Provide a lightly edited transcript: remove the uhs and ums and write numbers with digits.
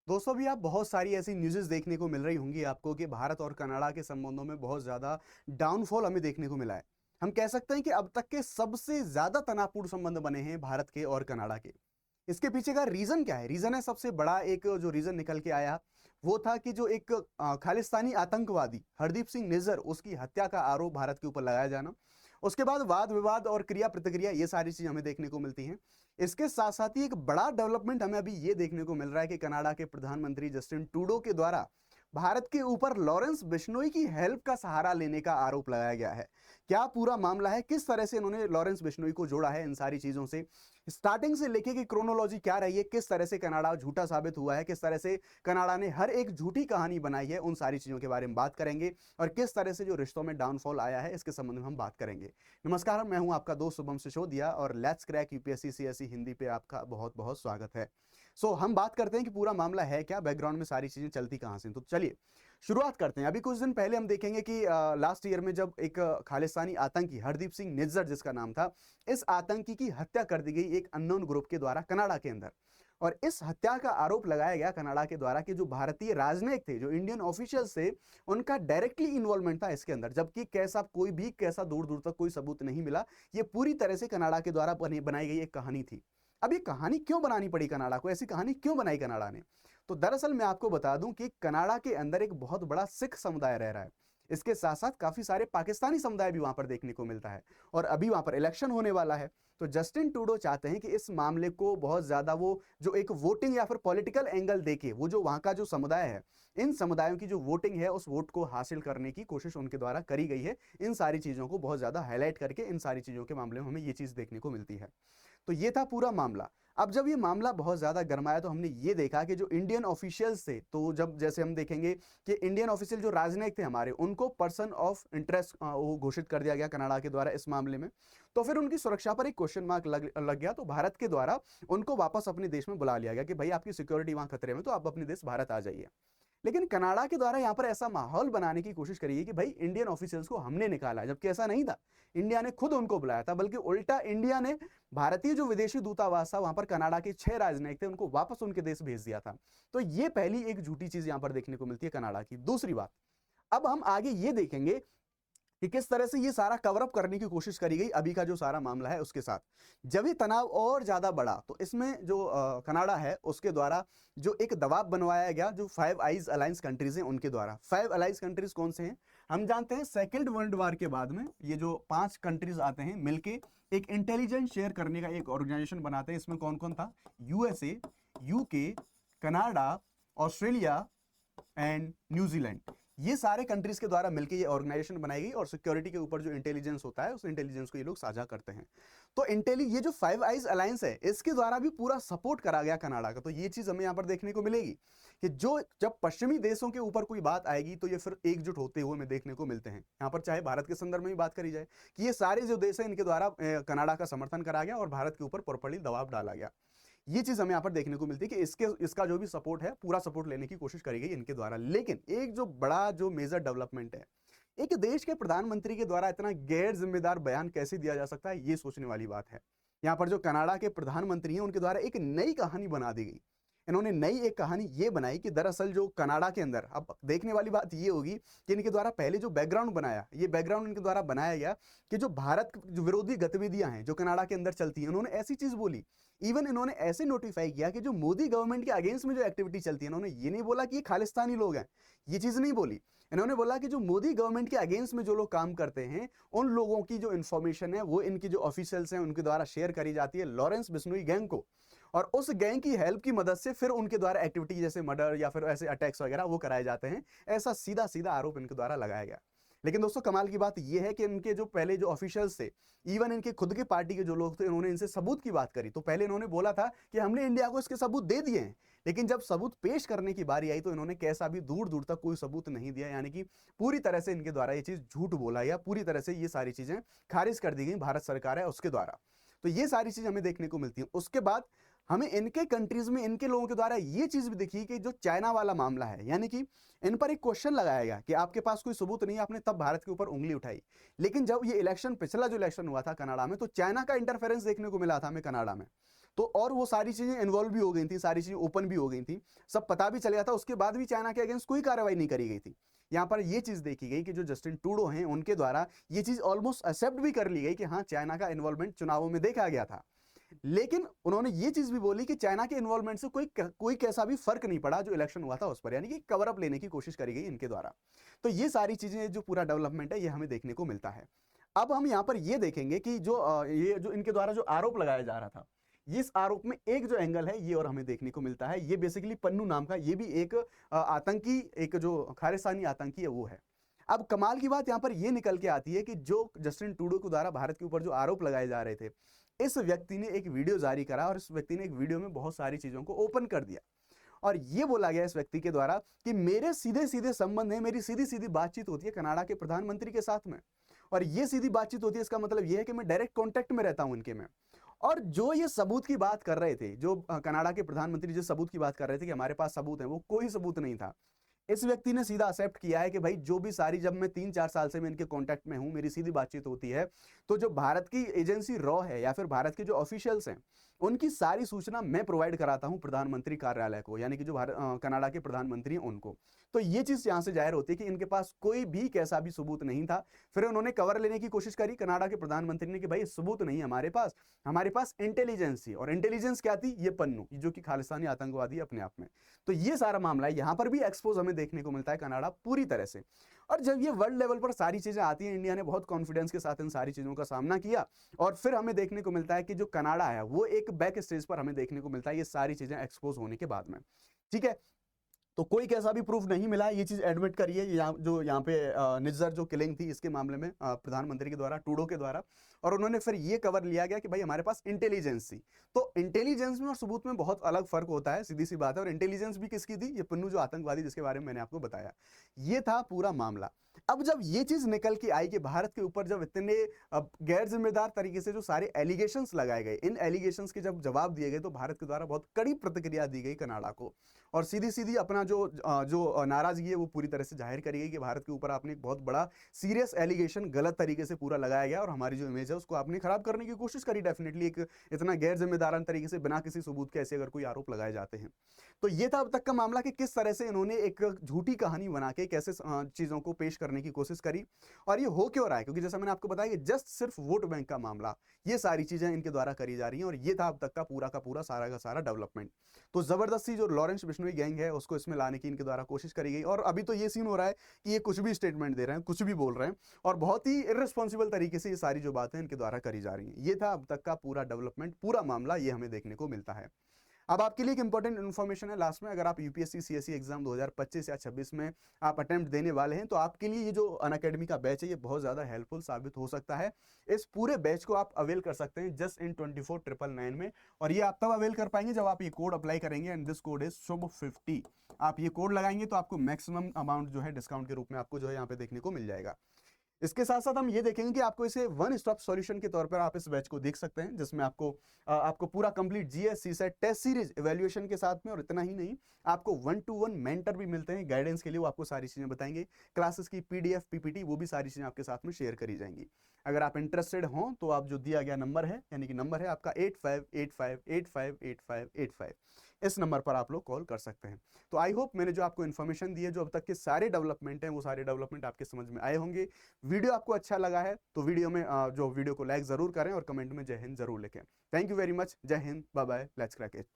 दोस्तों भी आप बहुत सारी ऐसी न्यूज़ेस देखने को मिल रही होंगी आपको कि भारत और कनाडा के संबंधों में बहुत ज़्यादा डाउनफॉल हमें देखने को मिला है। हम कह सकते हैं कि अब तक के सबसे ज़्यादा तनावपूर्ण संबंध बने हैं भारत के और कनाडा के। इसके पीछे का रीज़न क्या है? रीज़न है सबसे बड़ा एक जो रीज़न निकल के आया, वो था कि जो एक खालिस्तानी आतंकवादी हरदीप सिंह निज्जर उसकी हत्या का आरोप भारत के ऊपर लगाया जाना। उसके बाद वाद-विवाद और क्रिया-प्रतिक्रिया ये सारी चीज़ें हमें देखने को मिलती हैं। इसके साथ-साथ ही एक बड़ा डेवलपमेंट हमें अभी ये देखने को मिल रहा है कि कनाडा के प्रधानमंत्री जस्टिन ट्रूडो के द्वारा भारत के ऊपर लॉरेंस बिश्नोई की हेल्प का सहारा लेने का आरोप लगाया गया है। क्या पूरा मामला है? किस तरह से इन्होंने लॉरेंस बिश्नोई को जोड़ा है इन सारी चीज़ों से? स्टार्टिंग से लेके कि क्रोनोलॉजी क्या रही है, किस तरह से कनाडा झूठा साबित हुआ है, किस तरह से कनाडा ने हर एक झूठी कहानी बनाई है, उन सारी चीज़ों के बारे में बात करेंगे और किस तरह से जो रिश्तों में डाउनफॉल आया है, इसके संबंध में हम बात करेंगे। नमस्कार, मैं हूं आपका दोस्त शुभम सिसोदिया और let's crack UPSC CSE Hindi पे आपका बहुत-बहुत स्वागत है। हम बात करते हैं कि पूरा मामला है क्या, बैकग्राउंड में सारी चीज़ें चलती कहाँ से हैं। तो चलिए, शुरुआत करते हैं। अभी कुछ दिन पहले हम देखेंगे कि लास्ट ईयर में जब एक खालिस्तानी आतंकी हरदीप सिंह निज्जर जिसका नाम था, इस आतंकी की हत्या कर दी गई एक अननोन ग्रुप के द्वारा कनाडा के अंदर। और इस हत्या का आरोप लगाया गया कनाडा के द्वारा कि जो भारतीय राजनयिक थे, जो इंडियन ऑफिशियल्स थे, उनका डायरेक्टली इन्वॉल्वमेंट था इसके अंदर, जबकि कैसा दूर-दूर तक कोई सबूत नहीं मिला। ये पूरी तरह से कनाडा के द्वारा बनाई गई एक कहानी थी। अब ये कहानी क्यों बनानी पड़ी कनाडा को? ऐसी कहानी क्यों बनाई कनाडा ने? तो दरअसल मैं आपको बता दूं कि कनाडा के अंदर एक बहुत बड़ा सिख समुदाय रह रहा है। इसके साथ-साथ काफ़ी सारे पाकिस्तानी समुदाय भी वहाँ पर देखने को मिलता है और अभी वहाँ पर इलेक्शन होने वाला है। तो जस्टिन ट्रूडो चाहते हैं कि इस मामले को बहुत ज़्यादा वो जो एक वोटिंग या फिर पॉलिटिकल एंगल देके, वो जो वहाँ का जो समुदाय है, इन समुदायों की जो वोटिंग है, उस वोट को हासिल करने की कोशिश उनके द्वारा करी गई है। इन सारी चीज़ों को बहुत ज़्यादा हाइलाइट करके इन सारी चीज़ों के मामले में हमें ये चीज़ देखने को मिलती है। तो ये था पूरा मामला। अब जब ये मामला बहुत ज़्यादा गरमाया तो हमने ये देखा कि जो इंडियन ऑफिशियल्स थे, तो जब जैसे हम देखेंगे कि इंडियन ऑफिशियल जो राजनयिक थे हमारे, उनको पर्सन ऑफ इंटरेस्ट वो घोषित कर दिया गया कनाडा के द्वारा इस मामले में। तो फिर उनकी सुरक्षा पर एक क्वेश्चन मार्क लग गया, तो भारत के द्वारा उनको वापस अपने देश में बुला लिया गया कि भाई आपकी सिक्योरिटी वहाँ खतरे में, तो आप अपने देश भारत आ जाइए। लेकिन कनाडा के द्वारा यहाँ पर ऐसा माहौल बनाने की कोशिश करी है कि भाई इंडियन ऑफिशियल्स को हमने निकाला है, जबकि ऐसा नहीं था। इंडिया ने खुद उनको बुलाया था, बल्कि उल्टा इंडिया ने भारतीय जो विदेशी दूतावास था वहां पर कनाडा के 6 राजनयिक थे, उनको वापस उनके देश भेज दिया था। तो ये पहली एक झूठी चीज यहाँ पर देखने को मिलती है कनाडा की। दूसरी बात, अब हम आगे ये देखेंगे कि किस तरह से ये सारा कवर अप करने की कोशिश करी गई अभी का जो सारा मामला है उसके साथ। जब ये तनाव और ज्यादा बढ़ा तो इसमें जो कनाडा है उसके द्वारा जो एक दबाव बनवाया गया जो फाइव आइज अलायंस कंट्रीज हैं उनके द्वारा। फाइव अलायंस कंट्रीज कौन से हैं? हम जानते हैं सेकेंड वर्ल्ड वॉर के बाद में ये जो 5 कंट्रीज आते हैं मिलके एक इंटेलिजेंस शेयर करने का एक ऑर्गेनाइजेशन बनाते हैं। इसमें कौन कौन था? USA, UK, Canada, Australia and New Zealand. ये सारे कंट्रीज के द्वारा मिलकर ये ऑर्गेनाइजेशन बनाई गई और सिक्योरिटी के ऊपर जो इंटेलिजेंस होता है उस इंटेलिजेंस को ये लोग साझा करते हैं। तो ये जो फाइव आइज अलायंस है इसके द्वारा भी पूरा सपोर्ट करा गया कनाडा का। तो ये चीज हमें यहाँ पर देखने को मिलेगी कि जो जब पश्चिमी देशों के ऊपर कोई बात आएगी तो ये फिर एकजुट होते हुए हमें देखने को मिलते हैं। यहाँ पर चाहे भारत के संदर्भ में भी बात करी जाए कि ये सारे जो देश हैं इनके द्वारा कनाडा का समर्थन करा गया और भारत के ऊपर प्रॉपर्ली दबाव डाला गया। ये चीज हमें यहां पर देखने को मिलती है कि इसका जो भी सपोर्ट है पूरा सपोर्ट लेने की कोशिश करी गई इनके द्वारा। लेकिन एक जो बड़ा जो मेजर डेवलपमेंट है, एक देश के प्रधानमंत्री के द्वारा इतना गैर जिम्मेदार बयान कैसे दिया जा सकता है, ये सोचने वाली बात है। यहां पर जो कनाडा के प्रधानमंत्री हैं उनके द्वारा एक नई कहानी बना दी गई। इन्होंने नई एक कहानी ये बनाई कि दरअसल जो कनाडा के अंदर, अब देखने वाली बात ये होगी कि इनके द्वारा पहले जो बैकग्राउंड बनाया, ये बैकग्राउंड इनके द्वारा बनाया गया कि जो भारत जो विरोधी गतिविधियां हैं जो कनाडा के अंदर चलती हैं, उन्होंने ऐसी चीज बोली। इवन इन्होंने ऐसे नोटिफाई किया कि जो मोदी गवर्नमेंट के अगेंस्ट में जो एक्टिविटी चलती है, इन्होंने ये नहीं बोला कि ये खालिस्तानी लोग हैं, ये चीज नहीं बोली। इन्होंने बोला कि जो मोदी गवर्नमेंट के अगेंस्ट में जो लोग काम करते हैं उन लोगों की जो इंफॉर्मेशन है वो इनकी जो ऑफिशियल्स हैं उनके द्वारा शेयर करी जाती है लॉरेंस बिश्नोई गैंग को, और उस गैंग की हेल्प की मदद से फिर उनके द्वारा एक्टिविटी जैसे मर्डर या फिर ऐसे अटैक्स वगैरह वो कराए जाते हैं। ऐसा सीधा सीधा आरोप इनके द्वारा लगाया गया। लेकिन दोस्तों कमाल की बात यह है कि इनके जो पहले जो ऑफिशियल्स थे, इवन इनके खुद के पार्टी के जो लोग थे, उन्होंने इनसे सबूत की बात करी। तो पहले इन्होंने बोला था कि हमने इंडिया को इसके सबूत दे दिए हैं, लेकिन जब सबूत पेश करने की बारी आई तो इन्होंने कैसा भी दूर दूर तक कोई सबूत नहीं दिया। यानी कि पूरी तरह से इनके द्वारा ये चीज झूठ बोला या पूरी तरह से ये सारी चीजें खारिज कर दी गई भारत सरकार है उसके द्वारा। तो ये सारी चीज हमें देखने को मिलती है। उसके बाद हमें इनके कंट्रीज में इनके लोगों के द्वारा ये चीज भी देखी कि जो चाइना वाला मामला है, यानी कि इन पर एक क्वेश्चन लगाया गया कि आपके पास कोई सबूत नहीं है, आपने तब भारत के ऊपर उंगली उठाई। लेकिन जब ये इलेक्शन, पिछला जो इलेक्शन हुआ था कनाडा में, तो चाइना का इंटरफेरेंस देखने को मिला था हमें कनाडा में। तो और वो सारी चीजें इन्वॉल्व भी हो गई थी, सारी चीजें ओपन भी हो गई थी, सब पता भी चल गया था, उसके बाद भी चाइना के अगेंस्ट कोई कार्रवाई नहीं करी गई थी। यहाँ पर ये चीज देखी गई कि जो जस्टिन ट्रूडो हैं उनके द्वारा ये चीज ऑलमोस्ट एक्सेप्ट भी कर ली गई कि हाँ चाइना का इन्वॉल्वमेंट चुनावों में देखा गया था। लेकिन उन्होंने ये चीज भी बोली कि चाइना के इन्वॉल्वमेंट से कोई कैसा भी फर्क नहीं पड़ा जो इलेक्शन हुआ था उस पर, यानी कि कवर अप लेने की कोशिश करी गई इनके द्वारा। तो ये सारी चीजें जो पूरा डेवलपमेंट है ये हमें देखने को मिलता है। अब हम यहाँ पर ये देखेंगे कि ये जो इनके द्वारा जो आरोप लगाया जा रहा था, इस आरोप में एक जो एंगल है ये और हमें देखने को मिलता है। ये बेसिकली पन्नू नाम का ये भी एक आतंकी, एक जो खालिस्तानी आतंकी है वो है। अब कमाल की बात यहाँ पर ये निकल के आती है कि जो जस्टिन ट्रूडो के द्वारा भारत के ऊपर जो आरोप लगाए जा रहे थे, इस व्यक्ति ने एक वीडियो जारी करा और इस व्यक्ति ने एक वीडियो में बहुत सारी चीजों को ओपन कर दिया और ये बोला गया इस व्यक्ति के द्वारा कि मेरे सीधे सीधे संबंध है, मेरी सीधी सीधी बातचीत होती है कनाडा के प्रधानमंत्री के साथ में, और ये सीधी बातचीत होती है इसका मतलब ये है कि मैं डायरेक्ट कांटेक्ट में रहता हूं इनके में। और जो ये सबूत की बात कर रहे थे, जो कनाडा के प्रधानमंत्री जिस सबूत की बात कर रहे थे कि हमारे पास सबूत है, वो कोई सबूत नहीं था। इस व्यक्ति ने सीधा एक्सेप्ट किया है कि भाई जो भी सारी, जब मैं 3-4 साल से मैं इनके कांटेक्ट में हूं, मेरी सीधी बातचीत होती है, तो जो भारत की एजेंसी रॉ है या फिर भारत के जो ऑफिशियल्स हैं उनकी सारी सूचना मैं प्रोवाइड कराता हूं प्रधानमंत्री कार्यालय को, यानी कि जो कनाडा के प्रधानमंत्री हैं उनको। तो ये चीज यहां से जाहिर होती है कि इनके पास कोई भी कैसा भी सबूत नहीं था। फिर उन्होंने कवर लेने की कोशिश करी कनाडा के प्रधानमंत्री ने कि भाई सबूत नहीं हमारे पास इंटेलिजेंस थी। और इंटेलिजेंस क्या थी? ये पन्नू, जो कि खालिस्तानी आतंकवादी अपने आप में। तो ये सारा मामला है, यहां पर भी एक्सपोज हमें देखने को मिलता है कनाडा पूरी तरह से। और जब ये वर्ल्ड लेवल पर सारी चीजें आती हैं, इंडिया ने बहुत कॉन्फिडेंस के साथ इन सारी चीजों का सामना किया और फिर हमें देखने को मिलता है कि जो कनाडा है वो एक बैक स्टेज पर हमें देखने को मिलता है ये सारी चीजें एक्सपोज होने के बाद में। ठीक है, तो कोई कैसा भी प्रूफ नहीं मिला, ये चीज एडमिट करिए। यहाँ पे निज्जर जो किलिंग थी इसके मामले में प्रधानमंत्री के द्वारा, ट्रूडो के द्वारा, और उन्होंने फिर ये कवर लिया गया कि भाई हमारे पास इंटेलिजेंस थी। तो इंटेलिजेंस में और सबूत में बहुत अलग फर्क होता है, सीधी सी बात है। और इंटेलिजेंस भी किसकी थी? ये पन्नू जो आतंकवादी जिसके बारे में मैंने आपको बताया, ये था पूरा मामला। अब जब ये चीज निकल के आई कि भारत के ऊपर जब इतने गैर जिम्मेदार तरीके से जो सारे एलिगेशंस लगाए गए, इन एलिगेशंस के जब जवाब दिए गए तो भारत के द्वारा बहुत कड़ी प्रतिक्रिया दी गई कनाडा को, और सीधी सीधी अपना जो नाराजगी है वो पूरी तरह से जाहिर करी गई कि भारत के ऊपर आपने एक बहुत बड़ा सीरियस एलिगेशन गलत तरीके से पूरा लगाया गया और हमारी जो इमेज है उसको आपने खराब करने की कोशिश करी। डेफिनेटली एक इतना गैर जिम्मेदाराना तरीके से बिना किसी सबूत के ऐसे अगर कोई आरोप लगाए जाते हैं। तो ये था अब तक का मामला कि किस तरह से इन्होंने एक झूठी कहानी बना के कैसे चीजों को पेश करने की कोशिश करी, और ये हो क्यों रहा है, क्योंकि जैसा मैंने आपको बताया कि जस्ट सिर्फ वोट बैंक का मामला, ये सारी चीजें इनके द्वारा करी जा रही हैं। और ये था अब तक का पूरा सारा का सारा डेवलपमेंट। तो जबरदस्ती जो लॉरेंस बिश्नोई गैंग है उसको इसमें लाने की इनके द्वारा कोशिश करी गई, और अभी तो ये सीन हो रहा है कि ये कुछ भी स्टेटमेंट दे रहे हैं, कुछ भी बोल रहे हैं, और बहुत ही इर्रेस्पॉन्सिबल तरीके से ये सारी जो बातें इनके द्वारा करी जा रही हैं। ये था अब तक का पूरा डेवलपमेंट, पूरा मामला ये हमें देखने को मिलता है। अब आपके लिए एक इंपॉर्टेंट इन्फॉर्मेशन है लास्ट में, अगर आप यूपीएससी सीएससी एग्जाम 2025 या 26 में आप अटेम्प्ट देने वाले हैं तो आपके लिए ये जो अनअकैडमी का बैच है ये बहुत ज्यादा हेल्पफुल साबित हो सकता है। इस पूरे बैच को आप अवेल कर सकते हैं जस्ट इन 24,999 में, और ये आप तब अवेल कर पाएंगे जब आप ये कोड अप्लाई करेंगे, एंड दिस कोड इज शुभ50। आप ये कोड लगाएंगे तो आपको मैक्सिमम अमाउंट जो है डिस्काउंट के रूप में आपको जो है यहाँ पे देखने को मिल जाएगा। इसके साथ साथ हम ये देखेंगे कि आपको इसे वन स्टॉप सॉल्यूशन के तौर पर आप इस बैच को देख सकते हैं, जिसमें आपको पूरा complete GS CSAT test series evaluation के साथ में, और इतना ही नहीं, आपको 1-to-1 मेंटर भी मिलते हैं गाइडेंस के लिए। वो आपको सारी चीजें बताएंगे, क्लासेस की पीडीएफ पीपीटी वो भी सारी चीजें आपके साथ में शेयर करी जाएंगी। अगर आप इंटरेस्टेड हों तो आप जो दिया गया नंबर है, यानी कि नंबर है आपका 8585858585, इस नंबर पर आप लोग कॉल कर सकते हैं। तो आई होप मैंने जो आपको इन्फॉर्मेशन दी है, जो अब तक के सारे डेवलपमेंट हैं, वो सारे डेवलपमेंट आपके समझ में आए होंगे। वीडियो आपको अच्छा लगा है तो वीडियो को लाइक जरूर करें और कमेंट में जय हिंद जरूर लिखें। थैंक यू वेरी मच, जय हिंद, bye bye, let's crack it.